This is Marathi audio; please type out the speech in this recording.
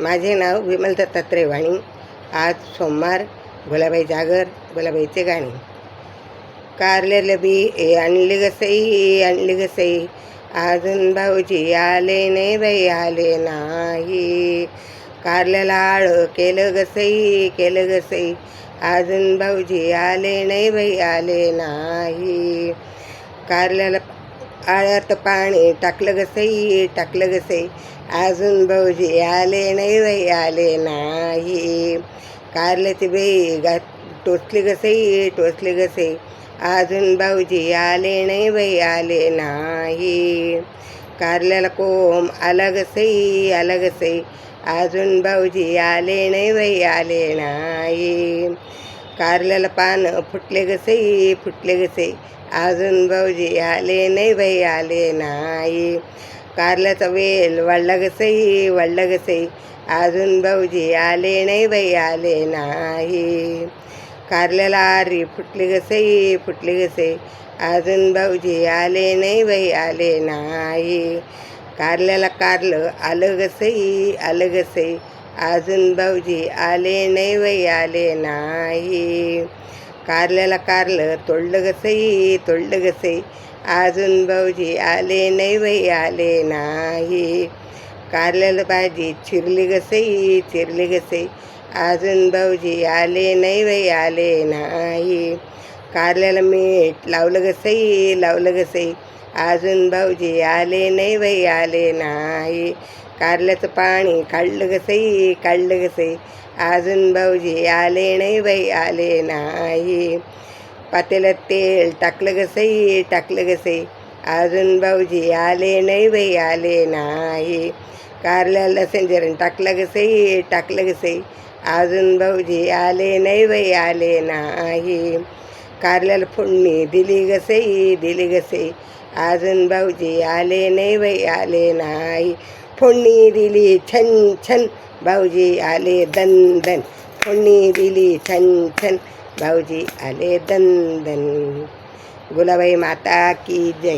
माझे नाव विमल दत्तात्रय वाणी. आज सोमवार. गुलाबाई जागर, गुलाबाईचे गाणे. कारल्याला बी आणली गसई, आणली गसई, अजून भाऊजी आले नाही बाई, आले नाही. कारल्याला आळ केलं गसई, केलं गसई, अजून भाऊजी आले नाही बाई, आले नाही. कारल्याला आळ्यात पाणी टाकलं गसई, टाकलं गसई, अजून भाऊजी आले नाही बाई, आले नाही. कारल्याची बाई टोचली गसई, टोचली गसई, अजून भाऊजी आले नाही बाई, आले नाही. कारल्याला कोंब आला गसई, आला गसई, अजून भाऊजी आले नाही बाई, आले नाही. कारल्याला पानं फुटले गसई, फुटले गसई, अजून भाऊजी आले नाही बाई, आले नाही. कारल्याचा वेल वाढला गसई, वाढला गसई, अजून भाऊजी आले नाही बाई, आले नाही. कारल्याला आरी फुटली गसई, फुटली गसई, अजून भाऊजी आले नाही बाई, आले नाही. कारल्याला कारलं आलं गसई, आलं गसई, अजून भाऊजी आले नाही बाई, आले नाही. कारल्याला कारलं तोडलं गसई, तोडलं गसई, अजून भाऊजी आले नाही बाई, आले नाही. कारल्याला भाजी चिरली गसई, चिरली गसई, अजून भाऊजी आले नाही बाई, आले नाही. कारल्याला मीठ लावलं गसई, लावलं गसई, अजून भाऊजी आले नाही बाई, आले नाही. कारल्याचं पाणी काढलं गसई, काढलं गसई, अजून भाऊजी आले नाही बाई, आले नाही. पातेल्यात तेल टाकलं गसई, टाकलं गसई, अजून भाऊजी आले नाही बाई, आले नाही. कारल्याला लसण टाकलं गसई, टाकलं गसई, अजून भाऊजी आले नाही बाई, आले नाही. कारल्याला फोडणी दिली गसई, दिली गसई, अजून भाऊजी आले नाही बाई, आले नाही. फोडणी दिली छन छन, भाऊजी आले दन दन, फोडणी दिली छन छन, भाऊजी आले दन दन. गुलाबाई माता की जय.